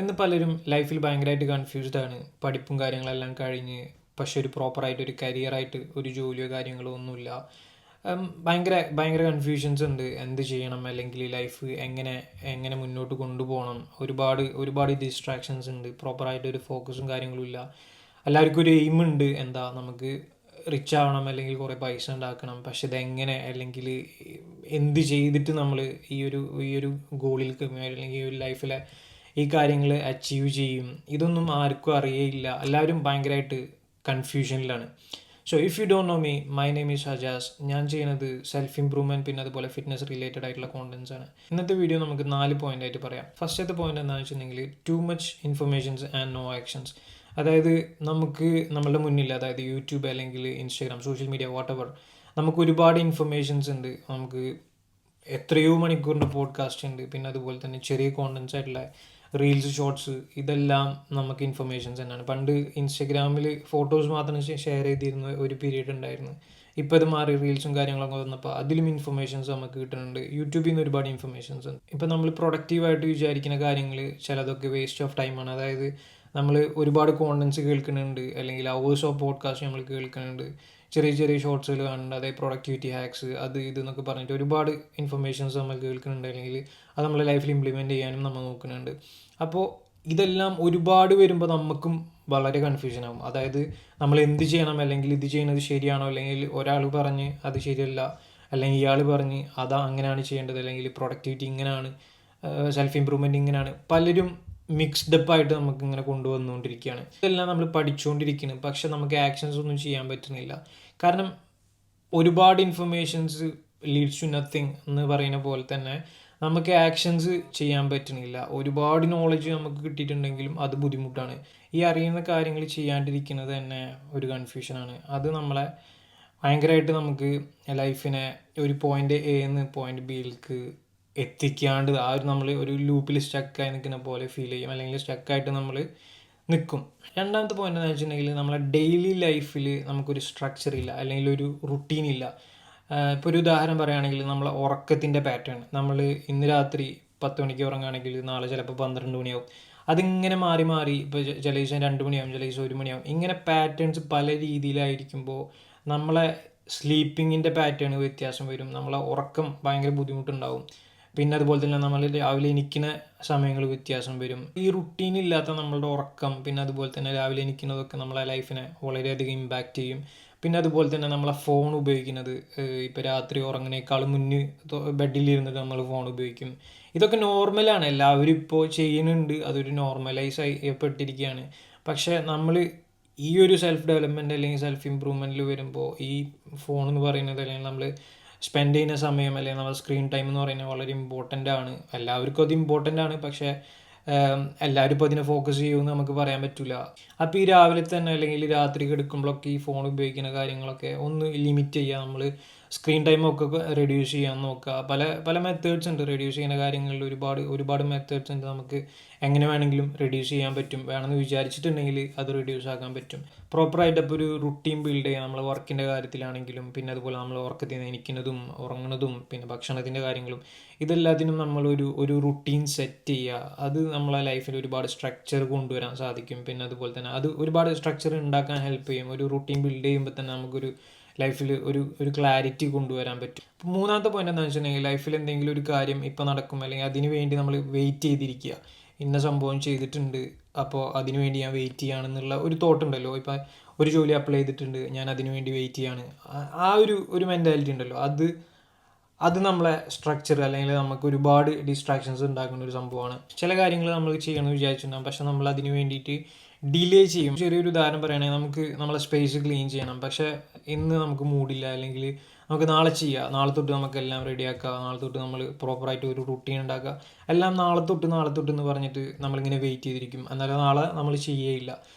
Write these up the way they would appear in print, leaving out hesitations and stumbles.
ഇന്ന് പലരും ലൈഫിൽ ഭയങ്കരമായിട്ട് കൺഫ്യൂസ്ഡ് ആണ്. പഠിപ്പും കാര്യങ്ങളെല്ലാം കഴിഞ്ഞ് പക്ഷെ ഒരു പ്രോപ്പറായിട്ട് ഒരു കരിയറായിട്ട് ഒരു ജോലിയോ കാര്യങ്ങളോ ഒന്നുമില്ല. ഭയങ്കര ഭയങ്കര കൺഫ്യൂഷൻസ് ഉണ്ട്. എന്ത് ചെയ്യണം, അല്ലെങ്കിൽ ലൈഫ് എങ്ങനെ എങ്ങനെ മുന്നോട്ട് കൊണ്ടുപോകണം. ഒരുപാട് ഒരുപാട് ഡിസ്ട്രാക്ഷൻസ് ഉണ്ട്. പ്രോപ്പറായിട്ട് ഒരു ഫോക്കസും കാര്യങ്ങളും ഇല്ല. എല്ലാവർക്കും ഒരു എയിം ഉണ്ട്, എന്താ നമുക്ക് റിച്ച് ആവണം അല്ലെങ്കിൽ കുറേ പൈസ ഉണ്ടാക്കണം. പക്ഷെ ഇതെങ്ങനെ, അല്ലെങ്കിൽ എന്ത് ചെയ്തിട്ട് നമ്മൾ ഈ ഒരു ഗോളിൽ അല്ലെങ്കിൽ ഈ ഒരു ലൈഫിലെ ഈ കാര്യങ്ങൾ അച്ചീവ് ചെയ്യും. ഇതൊന്നും ആർക്കും അറിയില്ല. എല്ലാവരും ഭയങ്കരമായിട്ട് കൺഫ്യൂഷനിലാണ്. If you don't know me, my name is Hajas. ഞാൻ ചെയ്യുന്നത് സെൽഫ് ഇംപ്രൂവ്മെൻറ്റ് പിന്നെ അതുപോലെ ഫിറ്റ്നസ് റിലേറ്റഡ് ആയിട്ടുള്ള കോണ്ടൻസ് ആണ്. ഇന്നത്തെ വീഡിയോ നമുക്ക് 4 പോയിന്റ് ആയിട്ട് പറയാം. ഫസ്റ്റത്തെ പോയിന്റ് എന്താണെന്ന് വെച്ചിട്ടുണ്ടെങ്കിൽ too much informations and no actions. അതായത് നമുക്ക് നമ്മളുടെ മുന്നിൽ, അതായത് യൂട്യൂബ് അല്ലെങ്കിൽ ഇൻസ്റ്റാഗ്രാം, സോഷ്യൽ മീഡിയ, വാട്ടെവർ, നമുക്ക് ഒരുപാട് ഇൻഫർമേഷൻസ് ഉണ്ട്. നമുക്ക് എത്രയോ മണിക്കൂറിൻ്റെ പോഡ്കാസ്റ്റ് ഉണ്ട്. പിന്നെ അതുപോലെ തന്നെ ചെറിയ കോണ്ടൻസ് ആയിട്ടുള്ള റീൽസ്, ഷോർട്സ്, ഇതെല്ലാം നമുക്ക് ഇൻഫർമേഷൻസ് തന്നെയാണ്. പണ്ട് ഇൻസ്റ്റഗ്രാമിൽ ഫോട്ടോസ് മാത്രം ഷെയർ ചെയ്തിരുന്ന ഒരു പീരീഡ് ഉണ്ടായിരുന്നു. ഇപ്പോൾ ഇത് മാറി റീൽസും കാര്യങ്ങളൊക്കെ വന്നപ്പോൾ അതിലും ഇൻഫർമേഷൻസ് നമുക്ക് കിട്ടുന്നുണ്ട്. യൂട്യൂബിൽ നിന്ന് ഒരുപാട് ഇൻഫർമേഷൻസ് ഉണ്ട്. ഇപ്പോൾ നമ്മൾ പ്രൊഡക്റ്റീവായിട്ട് വിചാരിക്കുന്ന കാര്യങ്ങൾ ചിലതൊക്കെ വേസ്റ്റ് ഓഫ് ടൈമാണ്. അതായത് നമ്മൾ ഒരുപാട് കോണ്ടൻസ് കേൾക്കുന്നുണ്ട്, അല്ലെങ്കിൽ അവേഴ്സ് ഓഫ് പോഡ്കാസ്റ്റ് നമ്മൾ കേൾക്കുന്നുണ്ട്, ചെറിയ ചെറിയ ഷോർട്സുകൾ കാണുന്നുണ്ട്, അതായത് പ്രൊഡക്ടിവിറ്റി ഹാക്സ്, അത് ഇതെന്നൊക്കെ പറഞ്ഞിട്ട് ഒരുപാട് ഇൻഫർമേഷൻസ് നമ്മൾ കേൾക്കുന്നുണ്ട്, അല്ലെങ്കിൽ അത് നമ്മളെ ലൈഫിൽ ഇംപ്ലിമെൻറ്റ് ചെയ്യാനും നമ്മൾ നോക്കുന്നുണ്ട്. അപ്പോൾ ഇതെല്ലാം ഒരുപാട് വരുമ്പോൾ നമുക്കും വളരെ കൺഫ്യൂഷൻ ആവും. അതായത് നമ്മൾ എന്ത് ചെയ്യണം, അല്ലെങ്കിൽ ഇത് ചെയ്യുന്നത് ശരിയാണോ, അല്ലെങ്കിൽ ഒരാൾ പറഞ്ഞ് അത് ശരിയല്ല, അല്ലെങ്കിൽ ഇയാൾ പറഞ്ഞ് അതാ അങ്ങനെയാണ് ചെയ്യേണ്ടത്, അല്ലെങ്കിൽ പ്രൊഡക്ടിവിറ്റി ഇങ്ങനെയാണ്, സെൽഫ് ഇമ്പ്രൂവ്മെൻറ്റ് ഇങ്ങനെയാണ്. പലരും മിക്സ്ഡപ്പായിട്ട് നമുക്ക് ഇങ്ങനെ കൊണ്ടുവന്നുകൊണ്ടിരിക്കുകയാണ്. ഇതെല്ലാം നമ്മൾ പഠിച്ചുകൊണ്ടിരിക്കുകയാണ്, പക്ഷെ നമുക്ക് ആക്ഷൻസ് ഒന്നും ചെയ്യാൻ പറ്റുന്നില്ല. കാരണം ഒരുപാട് ഇൻഫർമേഷൻസ് ലീഡ്സ് ടു നത്തിങ് എന്ന് പറയുന്ന പോലെ തന്നെ നമുക്ക് ആക്ഷൻസ് ചെയ്യാൻ പറ്റുന്നില്ല. ഒരുപാട് നോളജ് നമുക്ക് കിട്ടിയിട്ടുണ്ടെങ്കിലും അത് ബുദ്ധിമുട്ടാണ്. ഈ അറിയുന്ന കാര്യങ്ങൾ ചെയ്യാണ്ടിരിക്കുന്നത് തന്നെ ഒരു കൺഫ്യൂഷനാണ്. അത് നമ്മളെ ഭയങ്കരമായിട്ട് നമുക്ക് ലൈഫിനെ ഒരു പോയിന്റ് എ നിന്ന് പോയിന്റ് ബിയിലേക്ക് എത്തിക്കാണ്ട് നമ്മൾ ഒരു ലൂപ്പിൽ സ്റ്റക്കായി നിൽക്കുന്ന പോലെ ഫീൽ ചെയ്യും, അല്ലെങ്കിൽ സ്റ്റക്കായിട്ട് നമ്മൾ നിൽക്കും. രണ്ടാമത്തെ പോയിന്റ് എന്ന് വെച്ചിട്ടുണ്ടെങ്കിൽ നമ്മളെ ഡെയിലി ലൈഫിൽ നമുക്കൊരു സ്ട്രക്ചർ ഇല്ല, അല്ലെങ്കിൽ ഒരു റുട്ടീൻ ഇല്ല. ഇപ്പോൾ ഒരു ഉദാഹരണം പറയുകയാണെങ്കിൽ നമ്മളെ ഉറക്കത്തിൻ്റെ പാറ്റേൺ, നമ്മൾ ഇന്ന് രാത്രി 10 മണിക്ക് ഉറങ്ങുകയാണെങ്കിൽ നാളെ ചിലപ്പോൾ 12 മണിയാവും. അതിങ്ങനെ മാറി മാറി, ഇപ്പോൾ ചില ദിവസം 2 മണിയാവും, ചില ദിവസം 1 മണിയാവും. ഇങ്ങനെ പാറ്റേൺസ് പല രീതിയിലായിരിക്കുമ്പോൾ നമ്മളെ സ്ലീപ്പിങ്ങിൻ്റെ പാറ്റേൺ വ്യത്യാസം വരും, നമ്മളെ ഉറക്കം ഭയങ്കര ബുദ്ധിമുട്ടുണ്ടാവും. പിന്നെ അതുപോലെ തന്നെ നമ്മൾ രാവിലെ എണീക്കുന്ന സമയങ്ങൾ വ്യത്യാസം വരും. ഈ റുട്ടീൻ ഇല്ലാത്ത നമ്മളുടെ ഉറക്കം, പിന്നെ അതുപോലെ തന്നെ രാവിലെ എണീക്കുന്നതൊക്കെ നമ്മളെ ലൈഫിനെ വളരെയധികം ഇമ്പാക്റ്റ് ചെയ്യും. പിന്നെ അതുപോലെ തന്നെ നമ്മളെ ഫോൺ ഉപയോഗിക്കുന്നത്, ഇപ്പോൾ രാത്രി ഉറങ്ങുന്നേക്കാളും മുന്നേ ബെഡിലിരുന്നിട്ട് നമ്മൾ ഫോൺ ഉപയോഗിക്കും. ഇതൊക്കെ നോർമലാണ്, എല്ലാവരും ഇപ്പോൾ ചെയ്യുന്നുണ്ട്, അതൊരു നോർമലൈസ് ചെയ്യപ്പെട്ടിരിക്കുകയാണ്. പക്ഷേ നമ്മൾ ഈ ഒരു സെൽഫ് ഡെവലപ്മെൻറ്റ് അല്ലെങ്കിൽ സെൽഫ് ഇമ്പ്രൂവ്മെൻറ്റിൽ വരുമ്പോൾ ഈ ഫോൺ എന്ന് പറയുന്നത്, അല്ലെങ്കിൽ നമ്മൾ സ്പെൻഡ് ചെയ്യുന്ന സമയം, അല്ലെങ്കിൽ നമ്മൾ സ്ക്രീൻ ടൈം എന്ന് പറയുന്നത് വളരെ ഇമ്പോർട്ടൻ്റ് ആണ്. എല്ലാവർക്കും അത് ഇമ്പോർട്ടൻ്റ് ആണ്, പക്ഷേ എല്ലാവരും ഇപ്പോൾ അതിനെ ഫോക്കസ് ചെയ്യുമെന്ന് നമുക്ക് പറയാൻ പറ്റില്ല. അപ്പോൾ ഈ രാവിലെ തന്നെ അല്ലെങ്കിൽ രാത്രി കിടക്കുമ്പോഴൊക്കെ ഈ ഫോൺ ഉപയോഗിക്കുന്ന കാര്യങ്ങളൊക്കെ ഒന്ന് ലിമിറ്റ് ചെയ്യുക. നമ്മൾ സ്ക്രീൻ ടൈമൊക്കെ റെഡ്യൂസ് ചെയ്യാൻ നോക്കുക. പല പല മെത്തേഡ്സ് ഉണ്ട് റെഡ്യൂസ് ചെയ്യുന്ന കാര്യങ്ങളിൽ. ഒരുപാട് മെത്തേഡ്സ് ഉണ്ട്. നമുക്ക് എങ്ങനെ വേണമെങ്കിലും റെഡ്യൂസ് ചെയ്യാൻ പറ്റും. വേണമെന്ന് വിചാരിച്ചിട്ടുണ്ടെങ്കിൽ അത് റെഡ്യൂസ് ആക്കാൻ പറ്റും. പ്രോപ്പറായിട്ട് അപ്പോൾ ഒരു റുട്ടീൻ ബിൽഡ് ചെയ്യുക, നമ്മൾ വർക്കിൻ്റെ കാര്യത്തിലാണെങ്കിലും, പിന്നെ അതുപോലെ നമ്മൾ ഉറക്കത്തിൽ നിന്ന് എണീക്കുന്നതും ഉറങ്ങുന്നതും പിന്നെ ഭക്ഷണത്തിൻ്റെ കാര്യങ്ങളും, ഇതെല്ലാത്തിനും നമ്മളൊരു റുട്ടീൻ സെറ്റ് ചെയ്യുക. അത് നമ്മളെ ലൈഫിൽ ഒരുപാട് സ്ട്രക്ചർ കൊണ്ടുവരാൻ സാധിക്കും. പിന്നെ അതുപോലെ തന്നെ അത് ഒരുപാട് സ്ട്രക്ചർ ഉണ്ടാക്കാൻ ഹെൽപ്പ് ചെയ്യും. ഒരു റുട്ടീൻ ബിൽഡ് ചെയ്യുമ്പോൾ തന്നെ നമുക്കൊരു ലൈഫിൽ ഒരു ക്ലാരിറ്റി കൊണ്ടുവരാൻ പറ്റും. ഇപ്പോൾ മൂന്നാമത്തെ പോയിന്റ് എന്താണെന്ന് വെച്ചിട്ടുണ്ടെങ്കിൽ ലൈഫിൽ എന്തെങ്കിലും ഒരു കാര്യം ഇപ്പോൾ നടക്കും, അല്ലെങ്കിൽ അതിന് വേണ്ടി നമ്മൾ വെയിറ്റ് ചെയ്തിരിക്കുക. ഇന്ന സംഭവം ചെയ്തിട്ടുണ്ട്, അപ്പോൾ അതിന് വേണ്ടി ഞാൻ വെയിറ്റ് ചെയ്യുകയാണെന്നുള്ള ഒരു തോട്ട് ഉണ്ടല്ലോ. ഇപ്പോൾ ഒരു ജോലി അപ്ലൈ ചെയ്തിട്ടുണ്ട്, ഞാൻ അതിന് വേണ്ടി വെയിറ്റ് ചെയ്യാണ്, ആ ഒരു മെൻറ്റാലിറ്റി ഉണ്ടല്ലോ, അത് നമ്മളെ സ്ട്രക്ചർ, അല്ലെങ്കിൽ നമുക്ക് ഒരുപാട് ഡിസ്ട്രാക്ഷൻസ് ഉണ്ടാക്കുന്ന ഒരു സംഭവമാണ്. ചില കാര്യങ്ങൾ നമ്മൾ ചെയ്യണമെന്ന് വിചാരിച്ചിട്ടുണ്ടാകും, പക്ഷെ നമ്മൾ അതിന് വേണ്ടിയിട്ട് ഡിലേ ചെയ്യും. ചെറിയൊരു ഉദാഹരണം പറയുകയാണെങ്കിൽ നമുക്ക് നമ്മളെ സ്പേസ് ക്ലീൻ ചെയ്യണം, പക്ഷേ ഇന്ന് നമുക്ക് മൂഡില്ല, അല്ലെങ്കിൽ നമുക്ക് നാളെ ചെയ്യുക, നാളെ തൊട്ട് നമുക്കെല്ലാം റെഡിയാക്കുക, നാളെ തൊട്ട് നമ്മൾ പ്രോപ്പറായിട്ട് ഒരു റുട്ടീൻ ഉണ്ടാക്കുക, എല്ലാം നാളെ തൊട്ട് എന്ന് പറഞ്ഞിട്ട് നമ്മളിങ്ങനെ വെയിറ്റ് ചെയ്തിരിക്കും. എന്നാലും നാളെ നമ്മൾ ചെയ്യുകയില്ല.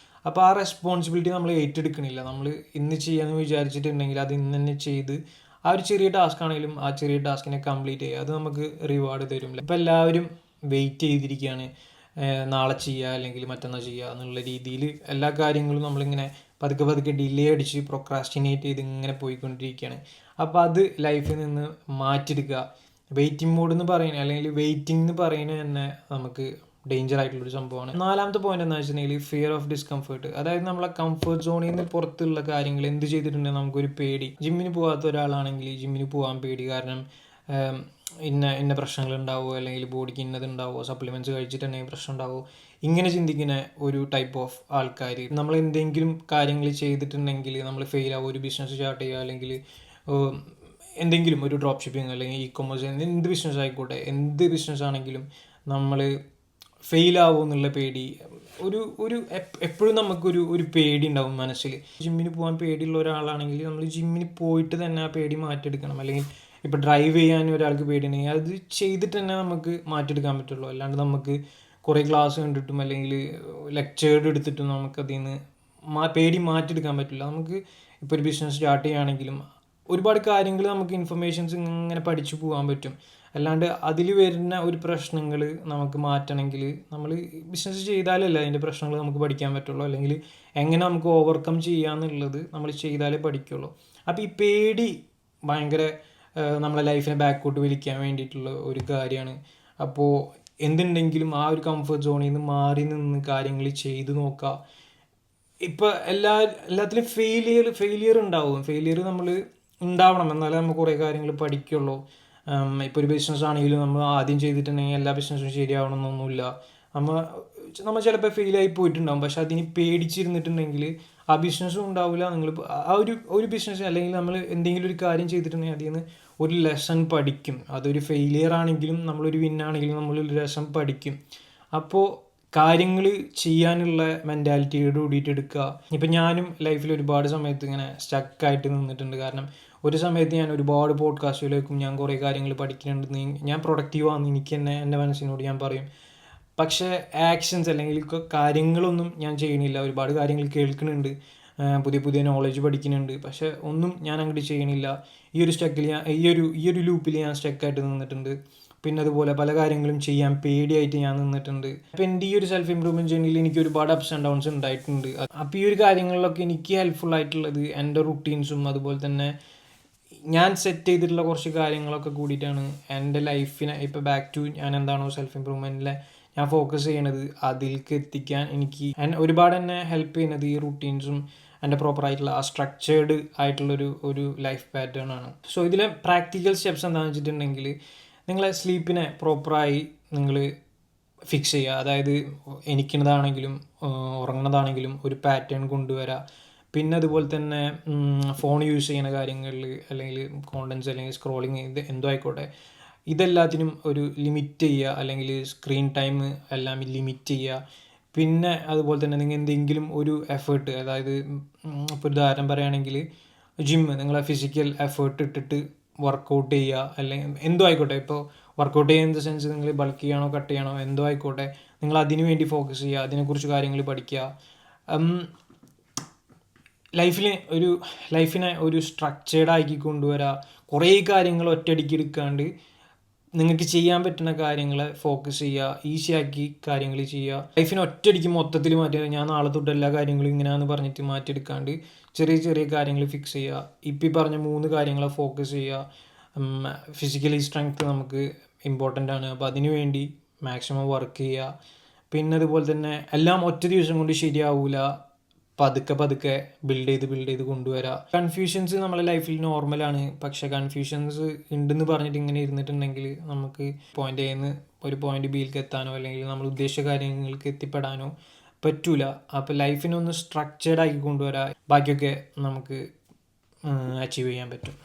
അപ്പോൾ ആ റെസ്പോൺസിബിലിറ്റി നമ്മൾ ഏറ്റെടുക്കണില്ല. നമ്മൾ ഇന്ന് ചെയ്യാമെന്ന് വിചാരിച്ചിട്ടുണ്ടെങ്കിൽ അത് ഇന്ന് തന്നെ ചെയ്ത് ആ ഒരു ചെറിയ ടാസ്ക് ആണെങ്കിലും ആ ചെറിയ ടാസ്കിനെ കംപ്ലീറ്റ് ചെയ്യുക, അത് നമുക്ക് റിവാർഡ് തരും. ഇപ്പോൾ എല്ലാവരും വെയിറ്റ് ചെയ്തിരിക്കുകയാണ്, നാളെ ചെയ്യുക അല്ലെങ്കിൽ മറ്റന്നാൾ ചെയ്യുക എന്നുള്ള രീതിയിൽ എല്ലാ കാര്യങ്ങളും നമ്മളിങ്ങനെ പതുക്കെ ഡിലേ അടിച്ച് പ്രൊക്രാസ്റ്റിനേറ്റ് ചെയ്ത് ഇങ്ങനെ പോയിക്കൊണ്ടിരിക്കുകയാണ്. അപ്പോൾ അത് ലൈഫിൽ നിന്ന് മാറ്റിയെടുക്കുക. വെയിറ്റിംഗ് മോഡ് എന്ന് പറയുന്നത്, അല്ലെങ്കിൽ വെയിറ്റിംഗ് എന്ന് പറയുന്നത് തന്നെ നമുക്ക് ഡേഞ്ചർ ആയിട്ടുള്ളൊരു സംഭവമാണ്. 4ാമത്തെ പോയിന്റ് എന്താ വെച്ചിട്ടുണ്ടെങ്കിൽ ഫിയർ ഓഫ് ഡിസ്കംഫേർട്ട്. അതായത് നമ്മളെ കംഫർട്ട് സോണിൽ നിന്ന് പുറത്തുള്ള കാര്യങ്ങൾ എന്ത് ചെയ്തിട്ടുണ്ടെങ്കിൽ നമുക്കൊരു പേടി. ജിമ്മിന് പോകാത്ത ഒരാളാണെങ്കിൽ ജിമ്മിന് പോകാൻ പേടി, കാരണം ഇന്ന പ്രശ്നങ്ങൾ ഉണ്ടാവുമോ, അല്ലെങ്കിൽ ബോഡിക്ക് ഇന്നത് ഉണ്ടാവുമോ, സപ്ലിമെൻറ്റ്സ് കഴിച്ചിട്ടുണ്ടെങ്കിൽ പ്രശ്നം ഉണ്ടാവുമോ, ഇങ്ങനെ ചിന്തിക്കുന്ന ഒരു ടൈപ്പ് ഓഫ് ആൾക്കാർ. നമ്മൾ എന്തെങ്കിലും കാര്യങ്ങൾ ചെയ്തിട്ടുണ്ടെങ്കിൽ നമ്മൾ ഫെയിൽ ആവും. ഒരു ബിസിനസ് സ്റ്റാർട്ട് ചെയ്യുക, അല്ലെങ്കിൽ എന്തെങ്കിലും ഒരു ഡ്രോപ്പ് ഷിപ്പിംഗ് അല്ലെങ്കിൽ ഇ-കൊമേഴ്സ്, എന്ത് ബിസിനസ് ആയിക്കോട്ടെ, എന്ത് ബിസിനസ് ആണെങ്കിലും നമ്മൾ ഫെയിലാവും എന്നുള്ള പേടി. ഒരു എപ്പോഴും നമുക്കൊരു പേടി ഉണ്ടാവും മനസ്സിൽ. ജിമ്മിന് പോകാൻ പേടിയുള്ള ഒരാളാണെങ്കിൽ നമ്മൾ ജിമ്മിന് പോയിട്ട് തന്നെ ആ പേടി മാറ്റിയെടുക്കണം. അല്ലെങ്കിൽ ഇപ്പോൾ ഡ്രൈവ് ചെയ്യാൻ ഒരാൾക്ക് പേടിയുണ്ടെങ്കിൽ അത് ചെയ്തിട്ട് തന്നെ നമുക്ക് മാറ്റിയെടുക്കാൻ പറ്റുള്ളൂ. അല്ലാണ്ട് നമുക്ക് കുറേ ക്ലാസ് കണ്ടിട്ടും അല്ലെങ്കിൽ ലെക്ചേർഡ് എടുത്തിട്ടും നമുക്കതിൽ നിന്ന് പേടി മാറ്റിയെടുക്കാൻ പറ്റില്ല. നമുക്ക് ഇപ്പോൾ ഒരു ബിസിനസ് സ്റ്റാർട്ട് ചെയ്യുകയാണെങ്കിലും ഒരുപാട് കാര്യങ്ങൾ നമുക്ക് ഇൻഫർമേഷൻസ് ഇങ്ങനെ പഠിച്ചു പോകാൻ പറ്റും. അല്ലാണ്ട് അതിൽ വരുന്ന ഒരു പ്രശ്നങ്ങൾ നമുക്ക് മാറ്റണമെങ്കിൽ നമ്മൾ ബിസിനസ് ചെയ്താലല്ല അതിൻ്റെ പ്രശ്നങ്ങൾ നമുക്ക് പഠിക്കാൻ പറ്റുള്ളൂ. അല്ലെങ്കിൽ എങ്ങനെ നമുക്ക് ഓവർകം ചെയ്യാമെന്നുള്ളത് നമ്മൾ ചെയ്താലേ പഠിക്കുള്ളൂ. അപ്പോൾ ഈ പേടി ഭയങ്കര നമ്മളെ ലൈഫിനെ ബാക്കോട്ട് വലിക്കാൻ വേണ്ടിയിട്ടുള്ള ഒരു കാര്യമാണ്. അപ്പോൾ എന്തുണ്ടെങ്കിലും ആ ഒരു കംഫർട്ട് സോണിൽ നിന്ന് മാറി നിന്ന് കാര്യങ്ങൾ ചെയ്ത് നോക്കുക. ഇപ്പോൾ എല്ലാത്തിലും ഫെയിലിയർ ഉണ്ടാവും. ഫെയിലിയർ നമ്മൾ ഉണ്ടാവണം, എന്നാലേ നമ്മൾ കുറേ കാര്യങ്ങൾ പഠിക്കുള്ളൂ. ഇപ്പോൾ ഒരു ബിസിനസ് ആണെങ്കിലും നമ്മൾ ആദ്യം ചെയ്തിട്ടുണ്ടെങ്കിൽ എല്ലാ ബിസിനസ്സും ശരിയാവണമെന്നൊന്നുമില്ല. നമ്മൾ ചിലപ്പോൾ ഫെയിലായി പോയിട്ടുണ്ടാകും. പക്ഷെ അതിന് പേടിച്ചിരുന്നിട്ടുണ്ടെങ്കിൽ ആ ബിസിനസ്സും ഉണ്ടാവില്ല. നിങ്ങൾ ആ ഒരു ബിസിനസ് അല്ലെങ്കിൽ നമ്മൾ എന്തെങ്കിലും ഒരു കാര്യം ചെയ്തിട്ടുണ്ടെങ്കിൽ അതിൽ നിന്ന് ഒരു ലെസൺ പഠിക്കും. അതൊരു ഫെയിലിയർ ആണെങ്കിലും നമ്മളൊരു വിന്നാണെങ്കിലും നമ്മളൊരു ലെസൺ പഠിക്കും. അപ്പോൾ കാര്യങ്ങൾ ചെയ്യാനുള്ള മെൻറ്റാലിറ്റിയോട് കൂടിയിട്ട് എടുക്കുക. ഇപ്പം ഞാനും ലൈഫിൽ ഒരുപാട് സമയത്ത് ഇങ്ങനെ സ്റ്റക്കായിട്ട് നിന്നിട്ടുണ്ട്. കാരണം ഒരു സമയത്ത് ഞാൻ ഒരുപാട് പോഡ്കാസ്റ്റുകളിലേക്കും ഞാൻ കുറേ കാര്യങ്ങൾ പഠിക്കുന്നുണ്ട്, ഞാൻ പ്രൊഡക്റ്റീവാണെന്ന് എനിക്ക് തന്നെ എൻ്റെ മനസ്സിനോട് ഞാൻ പറയും. പക്ഷേ ആക്ഷൻസ് അല്ലെങ്കിൽ കാര്യങ്ങളൊന്നും ഞാൻ ചെയ്യണില്ല. ഒരുപാട് കാര്യങ്ങൾ കേൾക്കുന്നുണ്ട്, പുതിയ നോളജ് പഠിക്കുന്നുണ്ട്, പക്ഷേ ഒന്നും ഞാൻ അങ്ങോട്ട് ചെയ്യണില്ല. ഈ ഒരു സ്റ്റക്കിൽ ഈ ഒരു ലൂപ്പിൽ ഞാൻ സ്റ്റക്കായിട്ട് നിന്നിട്ടുണ്ട്. പിന്നെ അതുപോലെ പല കാര്യങ്ങളും ചെയ്യാൻ പേടിയായിട്ട് ഞാൻ നിന്നിട്ടുണ്ട്. അപ്പോൾ എൻ്റെ ഈ ഒരു സെൽഫ് ഇമ്പ്രൂവ്മെൻറ്റ് ജേർണിയിൽ എനിക്ക് ഒരുപാട് അപ്സ് ആൻഡ് ഡൗൺസ് ഉണ്ടായിട്ടുണ്ട്. അപ്പോൾ ഈ ഒരു കാര്യങ്ങളിലൊക്കെ എനിക്ക് ഹെൽപ്ഫുൾ ആയിട്ടുള്ളത് എൻ്റെ റുട്ടീൻസും അതുപോലെ തന്നെ ഞാൻ സെറ്റ് ചെയ്തിട്ടുള്ള കുറച്ച് കാര്യങ്ങളൊക്കെ കൂടിയിട്ടാണ് എൻ്റെ ലൈഫിനെ ഇപ്പോൾ ബാക്ക് ടു ഞാൻ എന്താണോ സെൽഫ് ഇമ്പ്രൂവ്മെൻറ്റിലെ ഞാൻ ഫോക്കസ് ചെയ്യണത് അതിലേക്ക് എത്തിക്കാൻ എനിക്ക് ഒരുപാട് എന്നെ ഹെൽപ്പ് ചെയ്യുന്നത് ഈ റുട്ടീൻസും എൻ്റെ പ്രോപ്പറായിട്ടുള്ള ആ സ്ട്രക്ചേർഡ് ആയിട്ടുള്ളൊരു ലൈഫ് പാറ്റേൺ ആണ്. സോ ഇതിലെ പ്രാക്ടിക്കൽ സ്റ്റെപ്സ് എന്താണെന്ന് വെച്ചിട്ടുണ്ടെങ്കിൽ നിങ്ങളെ സ്ലീപ്പിനെ പ്രോപ്പറായി നിങ്ങൾ ഫിക്സ് ചെയ്യുക. അതായത് എണീക്കുന്നതാണെങ്കിലും ഉറങ്ങുന്നതാണെങ്കിലും ഒരു പാറ്റേൺ കൊണ്ടുവരിക. പിന്നെ അതുപോലെ തന്നെ ഫോൺ യൂസ് ചെയ്യുന്ന കാര്യങ്ങളിൽ അല്ലെങ്കിൽ കോണ്ടൻസ് അല്ലെങ്കിൽ സ്ക്രോളിങ് ഇത് എന്തോ ആയിക്കോട്ടെ, ഇതെല്ലാത്തിനും ഒരു ലിമിറ്റ് ചെയ്യുക. അല്ലെങ്കിൽ സ്ക്രീൻ ടൈം എല്ലാം ലിമിറ്റ് ചെയ്യുക. പിന്നെ അതുപോലെ തന്നെ നിങ്ങൾ എന്തെങ്കിലും ഒരു എഫേർട്ട്, അതായത് ഇപ്പോൾ ഒരു ഉദാഹരണം പറയുകയാണെങ്കിൽ ജിമ്മ്, നിങ്ങളെ ഫിസിക്കൽ എഫേർട്ട് ഇട്ടിട്ട് വർക്കൗട്ട് ചെയ്യുക. അല്ലെങ്കിൽ എന്തോ ആയിക്കോട്ടെ, ഇപ്പോൾ വർക്കൗട്ട് ചെയ്യുന്ന സെൻസ് നിങ്ങൾ ബൾക്ക് ചെയ്യണോ കട്ട് ചെയ്യണോ എന്തോ ആയിക്കോട്ടെ, നിങ്ങൾ അതിന് വേണ്ടി ഫോക്കസ് ചെയ്യുക, അതിനെക്കുറിച്ച് കാര്യങ്ങൾ പഠിക്കുക. ലൈഫിനെ ഒരു സ്ട്രക്ചേർഡ് ആക്കി കൊണ്ടുവരിക. കുറേ കാര്യങ്ങൾ ഒറ്റയടിക്ക് എടുക്കാണ്ട് നിങ്ങൾക്ക് ചെയ്യാൻ പറ്റുന്ന കാര്യങ്ങളെ ഫോക്കസ് ചെയ്യുക, ഈസിയാക്കി കാര്യങ്ങൾ ചെയ്യുക. ലൈഫിനെ ഒറ്റയടിക്ക് മൊത്തത്തിൽ മാറ്റുക. ഞാൻ നാളെ തൊട്ട് എല്ലാ കാര്യങ്ങളും ഇങ്ങനെയാണെന്ന് പറഞ്ഞിട്ട് മാറ്റിയെടുക്കാണ്ട് ചെറിയ ചെറിയ കാര്യങ്ങൾ ഫിക്സ് ചെയ്യുക. ഇപ്പം ഈ പറഞ്ഞ 3 കാര്യങ്ങളെ ഫോക്കസ് ചെയ്യുക. ഫിസിക്കലി സ്ട്രെങ്ത് നമുക്ക് ഇമ്പോർട്ടൻ്റ് ആണ്, അപ്പോൾ അതിനു വേണ്ടി മാക്സിമം വർക്ക് ചെയ്യുക. പിന്നെ അതുപോലെ തന്നെ എല്ലാം ഒറ്റ ദിവസം കൊണ്ട് ശരിയാവില്ല, പതുക്കെ ബിൽഡ് ചെയ്ത് കൊണ്ടുവരാം. കൺഫ്യൂഷൻസ് നമ്മളെ ലൈഫിൽ നോർമലാണ്. പക്ഷേ കൺഫ്യൂഷൻസ് ഉണ്ടെന്ന് പറഞ്ഞിട്ട് ഇങ്ങനെ ഇരുന്നിട്ടുണ്ടെങ്കിൽ നമുക്ക് പോയിന്റ് എയിൽ നിന്ന് ഒരു പോയിന്റ് ബിയിലേക്ക് എത്താനോ അല്ലെങ്കിൽ നമ്മൾ ഉദ്ദേശിച്ച കാര്യങ്ങൾക്ക് എത്തിപ്പെടാനോ പറ്റൂല. അപ്പോൾ ലൈഫിനൊന്ന് സ്ട്രക്ചേർഡ് ആക്കി കൊണ്ടുവരാം, ബാക്കിയൊക്കെ നമുക്ക് അച്ചീവ് ചെയ്യാൻ പറ്റും.